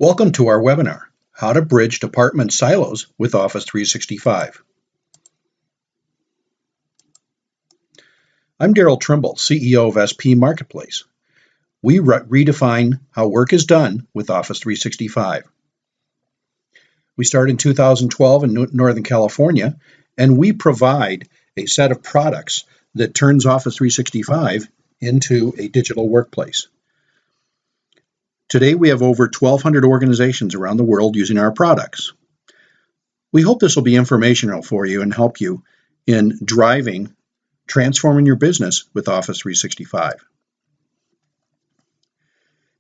Welcome to our webinar, How to Bridge Department Silos with Office 365. I'm Daryl Trimble, CEO of SP Marketplace. We redefine how work is done with Office 365. We started in 2012 in Northern California, and we provide a set of products that turns Office 365 into a digital workplace. Today, we have over 1,200 organizations around the world using our products. We hope this will be informational for you and help you in transforming your business with Office 365.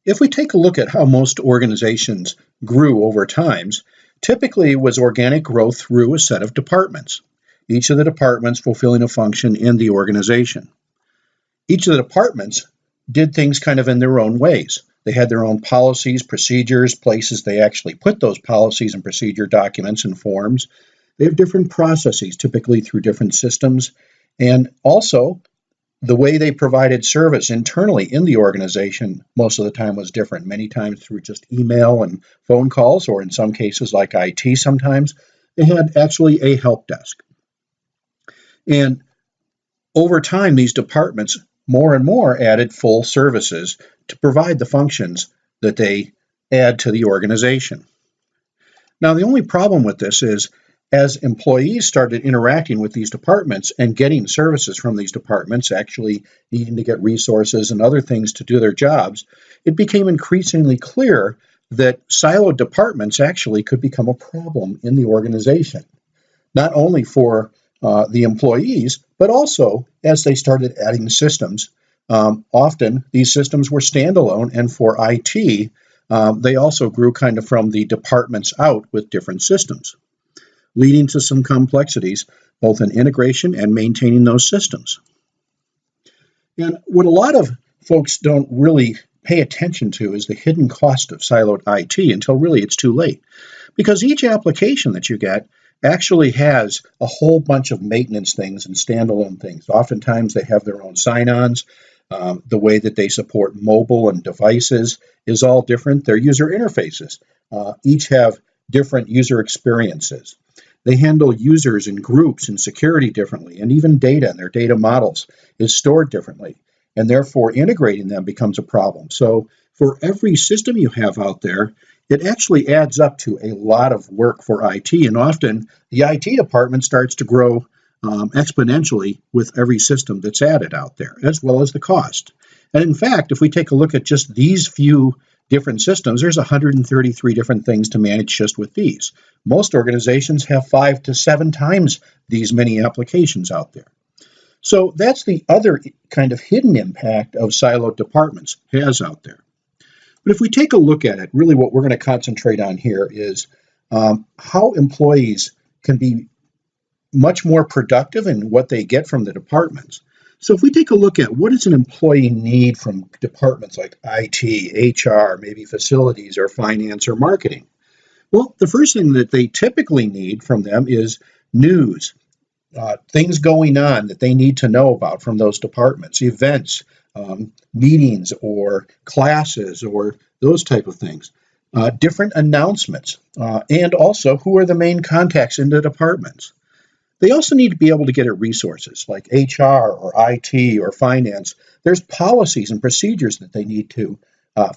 If we take a look at how most organizations grew over time, typically it was organic growth through a set of departments, each of the departments fulfilling a function in the organization. Each of the departments did things kind of in their own ways. They had their own policies, procedures, places they actually put those policies and procedure documents and forms. They have different processes, typically through different systems. And also, the way they provided service internally in the organization most of the time was different, many times through just email and phone calls, or in some cases like IT sometimes. They had actually a help desk. And over time, these departments more and more added full services to provide the functions that they add to the organization. Now, the only problem with this is as employees started interacting with these departments and getting services from these departments, actually needing to get resources and other things to do their jobs, it became increasingly clear that siloed departments actually could become a problem in the organization, not only for the employees, but also as they started adding systems. Often these systems were standalone, and for IT, they also grew kind of from the departments out with different systems, leading to some complexities, both in integration and maintaining those systems. And what a lot of folks don't really pay attention to is the hidden cost of siloed IT until really it's too late. Because each application that you get actually has a whole bunch of maintenance things and standalone things. Oftentimes they have their own sign-ons. The way that they support mobile and devices is all different. Their user interfaces each have different user experiences. They handle users and groups and security differently, and even data and their data models is stored differently. And therefore, integrating them becomes a problem. So for every system you have out there, it actually adds up to a lot of work for IT, and often the IT department starts to grow exponentially with every system that's added out there, as well as the cost. And in fact, if we take a look at just these few different systems, there's 133 different things to manage just with these. Most organizations have 5 to 7 times these many applications out there. So that's the other kind of hidden impact of siloed departments has out there. But if we take a look at it, really what we're going to concentrate on here is how employees can be much more productive in what they get from the departments. So if we take a look at what does an employee need from departments like IT, HR, maybe facilities or finance or marketing? Well, the first thing that they typically need from them is news, things going on that they need to know about from those departments, events, meetings or classes or those type of things, different announcements, and also who are the main contacts in the departments. They also need to be able to get at resources like HR or IT or finance. There's policies and procedures that they need to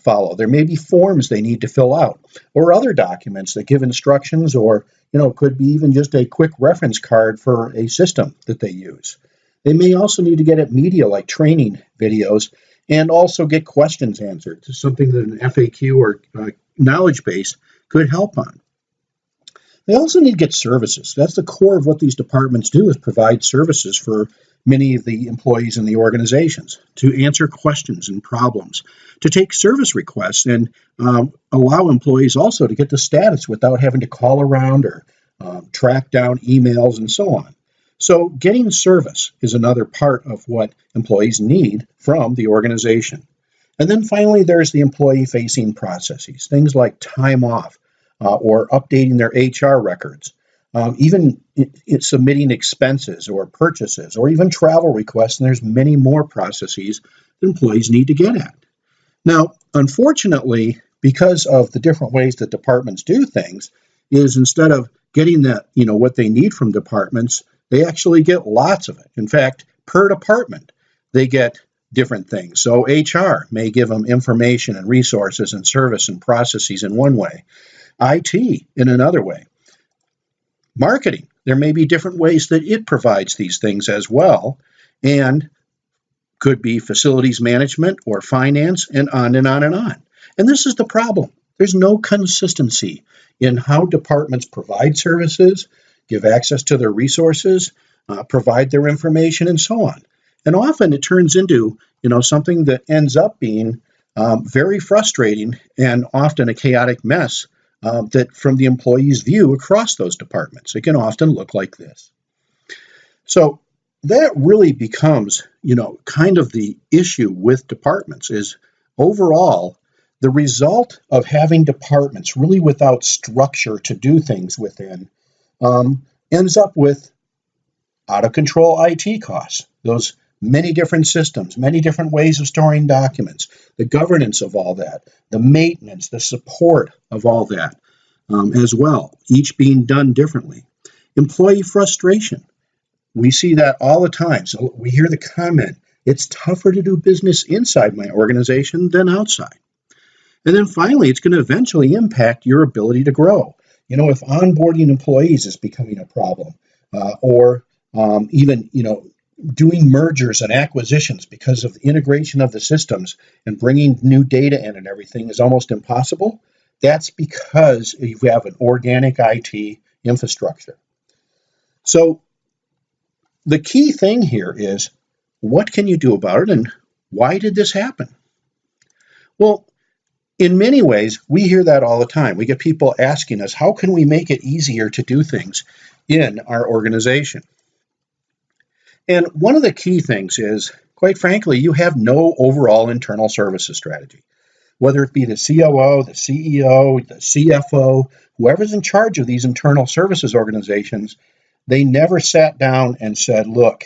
follow. There may be forms they need to fill out or other documents that give instructions or, could be even just a quick reference card for a system that they use. They may also need to get at media like training videos and also get questions answered. This is something that an FAQ or knowledge base could help on. They also need to get services. That's the core of what these departments do, is provide services for many of the employees in the organizations, to answer questions and problems, to take service requests and allow employees also to get the status without having to call around or track down emails and so on. So getting service is another part of what employees need from the organization. And then finally, there's the employee-facing processes, things like time off, or updating their HR records, even submitting expenses or purchases, or even travel requests, and there's many more processes that employees need to get at. Now, unfortunately, because of the different ways that departments do things, is instead of getting what they need from departments, they actually get lots of it. In fact, per department, they get different things. So HR may give them information and resources and service and processes in one way, IT in another way. Marketing, there may be different ways that it provides these things as well, and could be facilities management or finance, and on and on and on. And this is the problem. There's no consistency in how departments provide services, give access to their resources, provide their information, and so on. And often it turns into, something that ends up being very frustrating and often a chaotic mess that from the employee's view across those departments. It can often look like this. So that really becomes, kind of the issue with departments is overall, the result of having departments really without structure to do things within ends up with out-of-control IT costs, those many different systems, many different ways of storing documents, the governance of all that, the maintenance, the support of all that as well, each being done differently. Employee frustration. We see that all the time. So we hear the comment, it's tougher to do business inside my organization than outside. And then finally, it's going to eventually impact your ability to grow. If onboarding employees is becoming a problem, or even, doing mergers and acquisitions because of the integration of the systems and bringing new data in and everything is almost impossible, that's because you have an organic IT infrastructure. So the key thing here is, what can you do about it, and why did this happen? Well, in many ways, we hear that all the time. We get people asking us, how can we make it easier to do things in our organization? And one of the key things is, quite frankly, you have no overall internal services strategy. Whether it be the COO, the CEO, the CFO, whoever's in charge of these internal services organizations, they never sat down and said, look,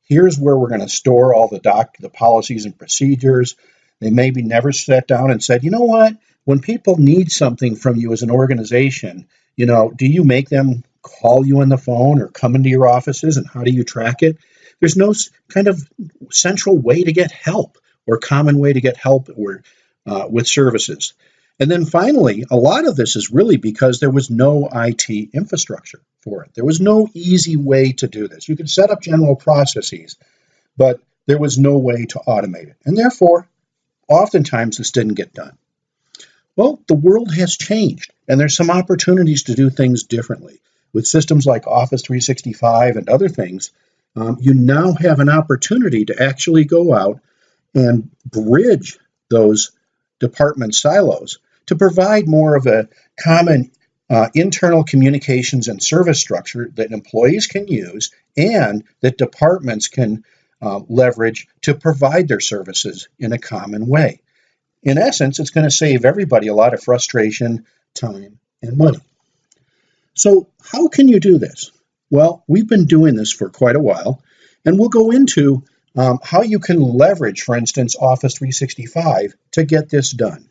here's where we're going to store all the policies and procedures. They maybe never sat down and said, you know what, when people need something from you as an organization, do you make them call you on the phone or come into your offices, and how do you track it? There's no kind of central way to get help or common way to get help or with services. And then finally, a lot of this is really because there was no IT infrastructure for it. There was no easy way to do this. You could set up general processes, but there was no way to automate it. And therefore, oftentimes this didn't get done. Well, the world has changed, and there's some opportunities to do things differently. With systems like Office 365 and other things, you now have an opportunity to actually go out and bridge those department silos to provide more of a common internal communications and service structure that employees can use and that departments can leverage to provide their services in a common way. In essence, it's going to save everybody a lot of frustration, time, and money. So how can you do this? Well, we've been doing this for quite a while, and we'll go into how you can leverage, for instance, Office 365 to get this done.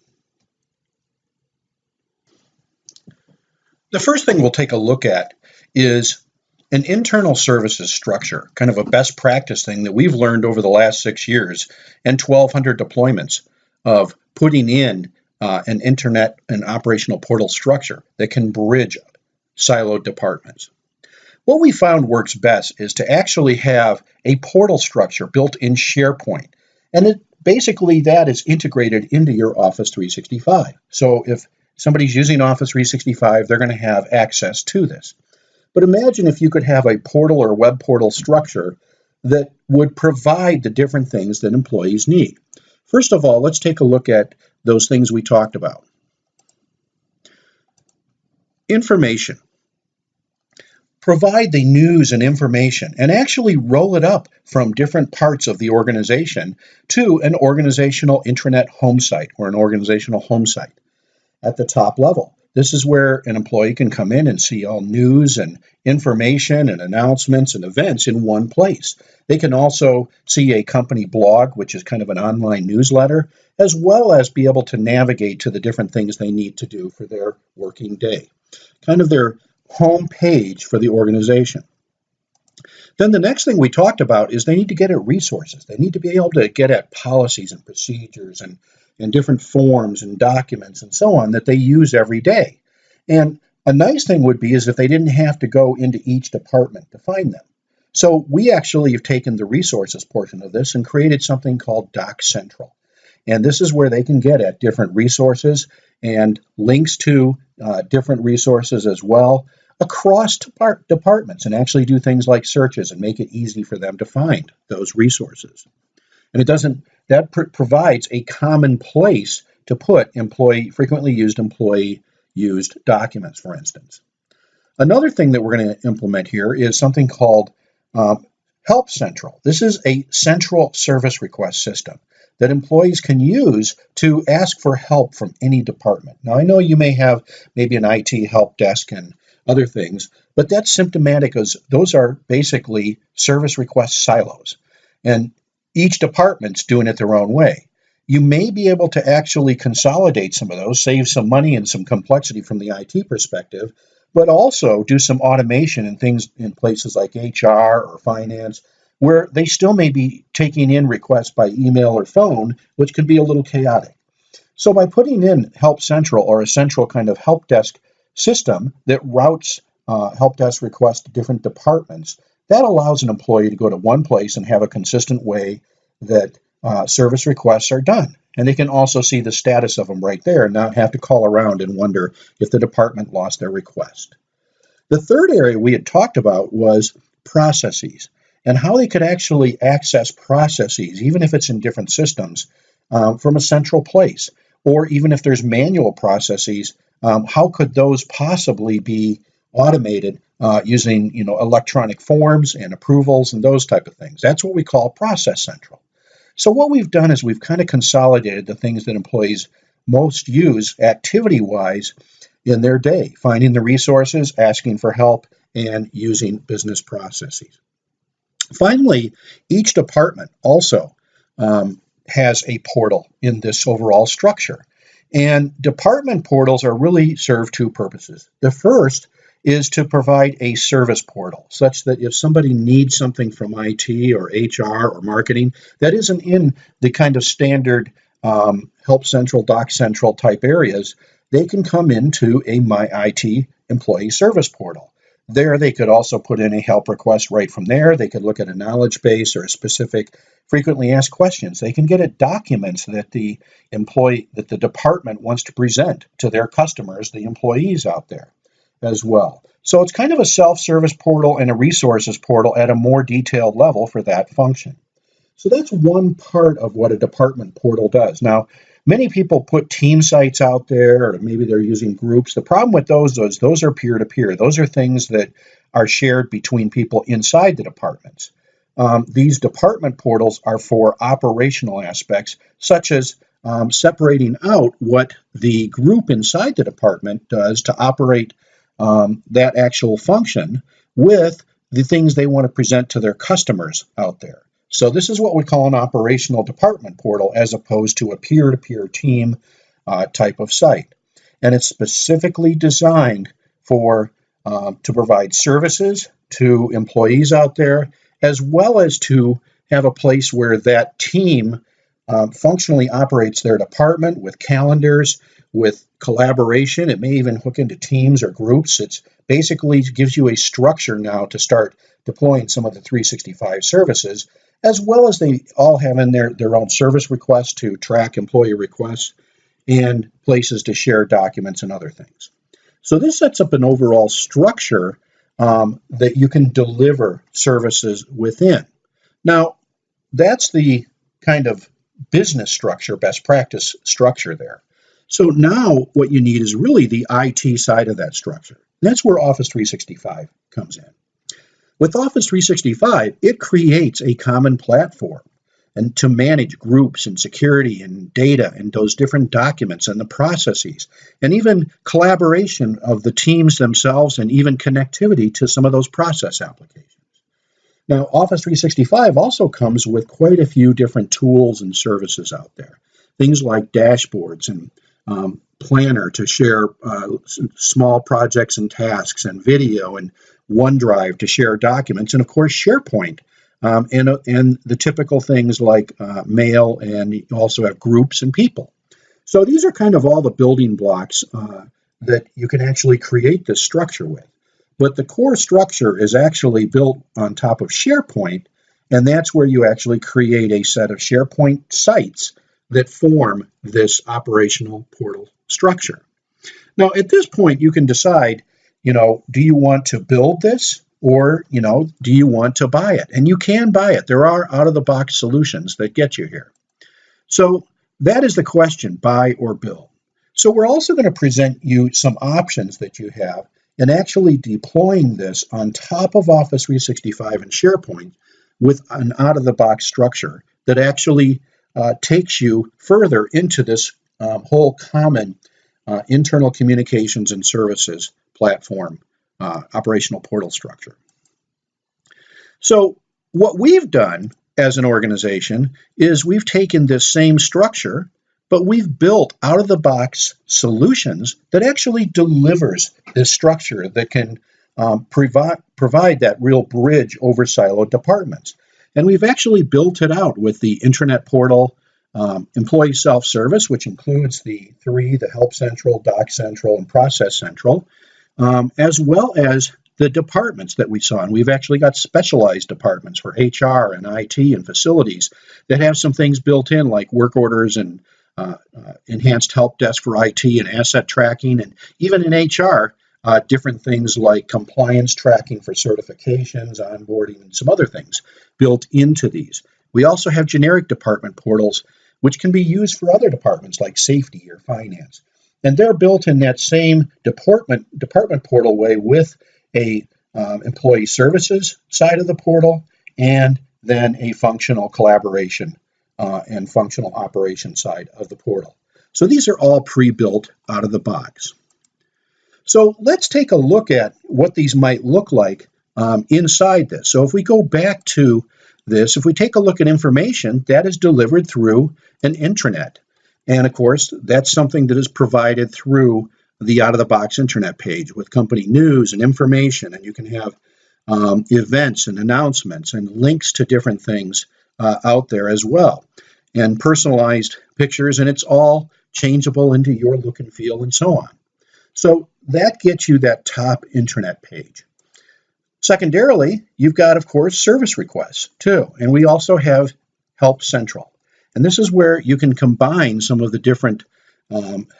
The first thing we'll take a look at is an internal services structure, kind of a best practice thing that we've learned over the last 6 years and 1,200 deployments of putting in an internet and operational portal structure that can bridge siloed departments. What we found works best is to actually have a portal structure built in SharePoint. And basically that is integrated into your Office 365. So if somebody's using Office 365, they're going to have access to this. But imagine if you could have a portal or web portal structure that would provide the different things that employees need. First of all, let's take a look at those things we talked about. Information. Provide the news and information and actually roll it up from different parts of the organization to an organizational intranet home site or an organizational home site at the top level. This is where an employee can come in and see all news and information and announcements and events in one place. They can also see a company blog, which is kind of an online newsletter, as well as be able to navigate to the different things they need to do for their working day. Kind of their home page for the organization. Then the next thing we talked about is they need to get at resources. They need to be able to get at policies and procedures and different forms and documents and so on that they use every day. And a nice thing would be is if they didn't have to go into each department to find them. So we actually have taken the resources portion of this and created something called Doc Central. And this is where they can get at different resources and links to different resources as well across departments, and actually do things like searches and make it easy for them to find those resources. And provides a common place to put frequently used employee used documents, for instance. Another thing that we're going to implement here is something called Help Central. This is a central service request system that employees can use to ask for help from any department. Now, I know you may have maybe an IT help desk and other things, but that's symptomatic as those are basically service request silos, and each department's doing it their own way. You may be able to actually consolidate some of those, save some money and some complexity from the IT perspective, but also do some automation and things in places like HR or finance, where they still may be taking in requests by email or phone, which could be a little chaotic. So by putting in Help Central, or a central kind of help desk system that routes help desk requests to different departments, that allows an employee to go to one place and have a consistent way that service requests are done. And they can also see the status of them right there and not have to call around and wonder if the department lost their request. The third area we had talked about was processes and how they could actually access processes, even if it's in different systems, from a central place. Or even if there's manual processes, how could those possibly be automated using electronic forms and approvals and those type of things? That's what we call Process Central. So what we've done is we've kind of consolidated the things that employees most use activity-wise in their day, finding the resources, asking for help, and using business processes. Finally, each department also has a portal in this overall structure. And department portals are really serve two purposes. The first is to provide a service portal such that if somebody needs something from IT or HR or marketing that isn't in the kind of standard Help Central, Doc Central type areas, they can come into a My IT employee service portal. There, they could also put in a help request right from there. They could look at a knowledge base or a specific frequently asked questions. They can get at documents that the department wants to present to their customers, the employees out there as well. So it's kind of a self-service portal and a resources portal at a more detailed level for that function. So that's one part of what a department portal does. Now, many people put team sites out there, or maybe they're using groups. The problem with those is those are peer-to-peer. Those are things that are shared between people inside the departments. These department portals are for operational aspects, such as separating out what the group inside the department does to operate that actual function with the things they want to present to their customers out there. So this is what we call an operational department portal as opposed to a peer-to-peer team type of site. And it's specifically designed to provide services to employees out there, as well as to have a place where that team functionally operates their department with calendars, with collaboration. It may even hook into teams or groups. It's basically gives you a structure now to start deploying some of the 365 services, as well as they all have in their own service requests to track employee requests and places to share documents and other things. So this sets up an overall structure that you can deliver services within. Now, that's the kind of business structure, best practice structure there. So now what you need is really the IT side of that structure. That's where Office 365 comes in. With Office 365, it creates a common platform and to manage groups and security and data and those different documents and the processes, and even collaboration of the teams themselves and even connectivity to some of those process applications. Now, Office 365 also comes with quite a few different tools and services out there. Things like dashboards and Planner to share small projects and tasks, and video, and OneDrive to share documents, and of course SharePoint, and the typical things like mail, and you also have groups and people. So these are kind of all the building blocks that you can actually create this structure with. But the core structure is actually built on top of SharePoint, and that's where you actually create a set of SharePoint sites that form this operational portal structure. Now, at this point, you can decide, do you want to build this, or, do you want to buy it? And you can buy it. There are out-of-the-box solutions that get you here. So that is the question, buy or build. So we're also going to present you some options that you have in actually deploying this on top of Office 365 and SharePoint with an out-of-the-box structure that actually takes you further into this whole common internal communications and services platform operational portal structure. So what we've done as an organization is we've taken this same structure, but we've built out-of-the-box solutions that actually delivers this structure that can provide that real bridge over siloed departments. And we've actually built it out with the intranet portal, employee self-service, which includes the Help Central, Doc Central, and Process Central, as well as the departments that we saw. And we've actually got specialized departments for HR and IT and facilities that have some things built in, like work orders and enhanced help desk for IT and asset tracking, and even in HR, different things like compliance tracking for certifications, onboarding, and some other things built into these. We also have generic department portals, which can be used for other departments like safety or finance. And they're built in that same department portal way with a employee services side of the portal, and then a functional collaboration and functional operation side of the portal. So these are all pre-built out of the box. So let's take a look at what these might look like inside this. So if we go back to this, if we take a look at information, that is delivered through an intranet. And of course, that's something that is provided through the out-of-the-box intranet page with company news and information, and you can have events and announcements and links to different things out there as well, and personalized pictures, and it's all changeable into your look and feel and so on. So that gets you that top intranet page. Secondarily, you've got, of course, service requests too, and we also have Help Central. And this is where you can combine some of the different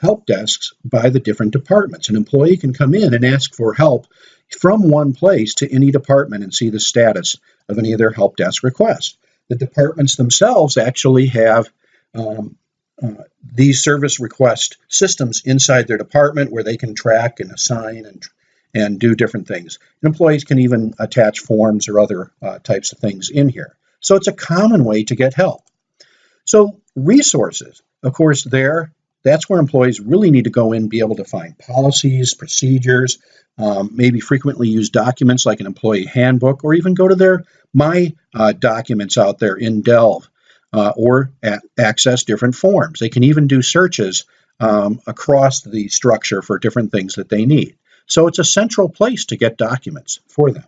help desks by the different departments. An employee can come in and ask for help from one place to any department and see the status of any of their help desk requests. The departments themselves actually have these service request systems inside their department where they can track and assign and do different things. And employees can even attach forms or other types of things in here. So it's a common way to get help. So resources, of course, that's where employees really need to go in and be able to find policies, procedures, maybe frequently used documents like an employee handbook, or even go to their My Documents out there in Delve, or access different forms. They can even do searches across the structure for different things that they need. So it's a central place to get documents for them.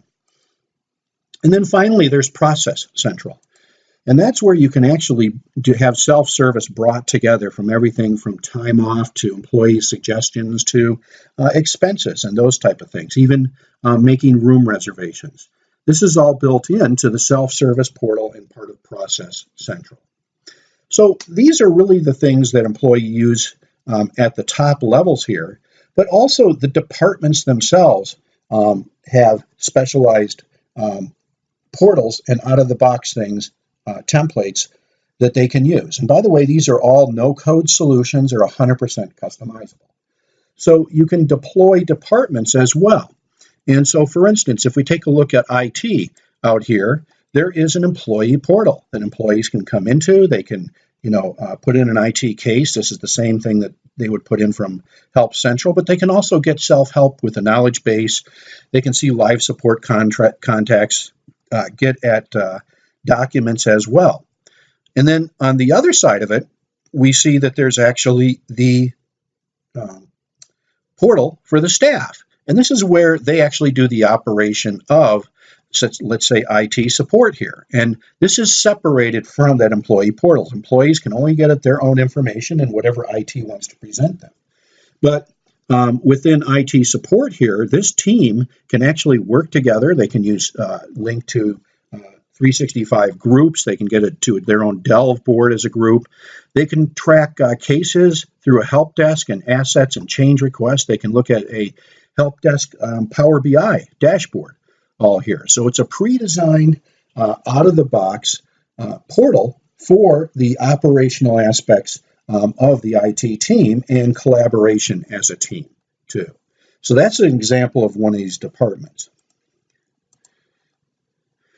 And then finally, there's Process Central. And that's where you can actually have self-service brought together from everything from time off to employee suggestions to expenses and those type of things, even making room reservations. This is all built into the self-service portal and part of Process Central. So these are really the things that employees use at the top levels here, but also the departments themselves have specialized portals and out-of-the-box things, templates that they can use. And by the way, these are all no-code solutions or 100% customizable. So you can deploy departments as well. And so, for instance, if we take a look at IT out here, there is an employee portal that employees can come into. They can, put in an IT case. This is the same thing that they would put in from Help Central, but they can also get self-help with a knowledge base. They can see live support contacts, get at documents as well. And then on the other side of it, we see that there's actually the portal for the staff. And this is where they actually do the operation of, let's say, IT support here. And this is separated from that employee portal. Employees can only get at their own information and whatever IT wants to present them. But within IT support here, this team can actually work together. They can use link to 365 groups. They can get it to their own Delve board as a group. They can track cases through a help desk and assets and change requests. They can look at a help desk Power BI dashboard all here. So it's a pre-designed, out-of-the-box portal for the operational aspects of the IT team and collaboration as a team, too. So that's an example of one of these departments.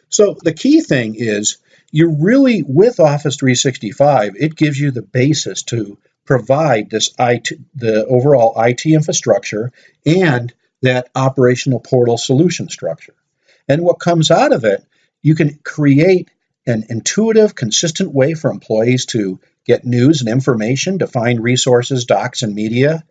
So the key thing is you really, with Office 365, it gives you the basis to provide this the overall IT infrastructure and that operational portal solution structure. And what comes out of it, you can create an intuitive, consistent way for employees to get news and information, to find resources, docs, and media.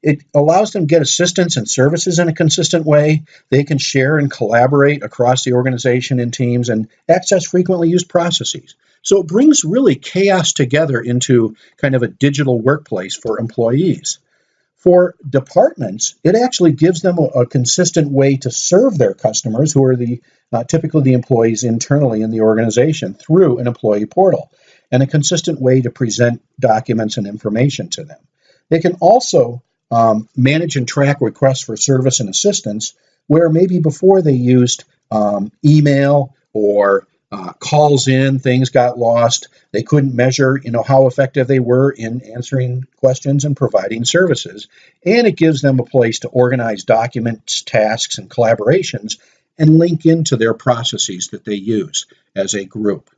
It allows them to get assistance and services in a consistent way. They can share and collaborate across the organization in teams and access frequently used processes. So it brings really chaos together into kind of a digital workplace for employees. For departments, it actually gives them a consistent way to serve their customers, who are typically the employees internally in the organization, through an employee portal, and a consistent way to present documents and information to them. They can also manage and track requests for service and assistance, where maybe before they used email or calls in, things got lost. They couldn't measure, how effective they were in answering questions and providing services. And it gives them a place to organize documents, tasks, and collaborations and link into their processes that they use as a group.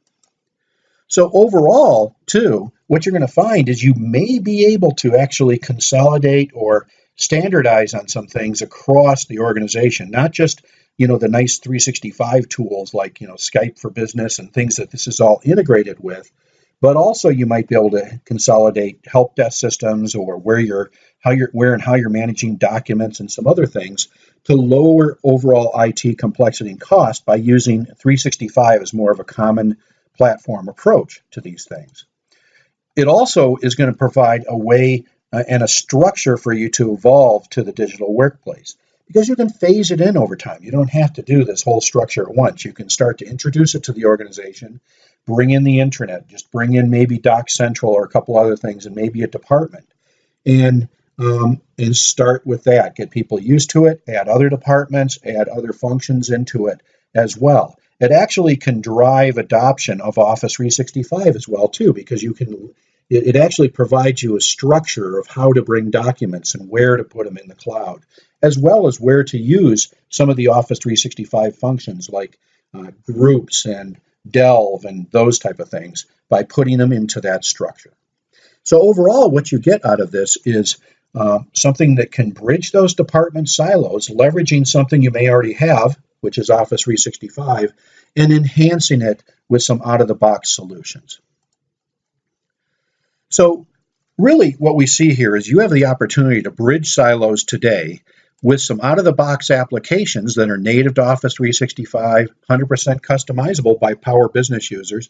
So overall, too, what you're going to find is you may be able to actually consolidate or standardize on some things across the organization, not just the nice 365 tools like Skype for Business and things that this is all integrated with, but also you might be able to consolidate help desk systems or where and how you're managing documents and some other things to lower overall IT complexity and cost by using 365 as more of a common platform approach to these things. It also is going to provide a way and a structure for you to evolve to the digital workplace, because you can phase it in over time. You don't have to do this whole structure at once. You can start to introduce it to the organization, bring in the intranet, just bring in maybe Doc Central or a couple other things and maybe a department, and start with that. Get people used to it, add other departments, add other functions into it as well. It actually can drive adoption of Office 365 as well, too, because it actually provides you a structure of how to bring documents and where to put them in the cloud, as well as where to use some of the Office 365 functions like groups and Delve and those type of things by putting them into that structure. So overall, what you get out of this is something that can bridge those department silos, leveraging something you may already have, which is Office 365, and enhancing it with some out-of-the-box solutions. So really what we see here is you have the opportunity to bridge silos today with some out-of-the-box applications that are native to Office 365, 100% customizable by Power Business users,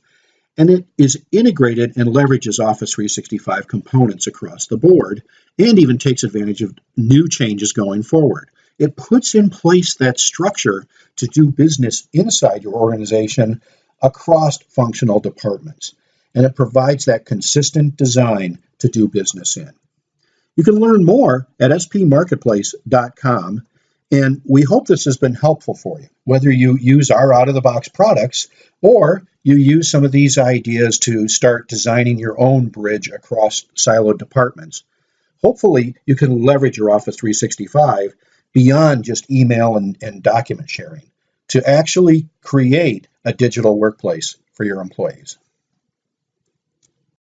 and it is integrated and leverages Office 365 components across the board and even takes advantage of new changes going forward. It puts in place that structure to do business inside your organization across functional departments, and it provides that consistent design to do business in. You can learn more at spmarketplace.com, and we hope this has been helpful for you, whether you use our out-of-the-box products or you use some of these ideas to start designing your own bridge across siloed departments. Hopefully, you can leverage your Office 365 beyond just email and document sharing to actually create a digital workplace for your employees.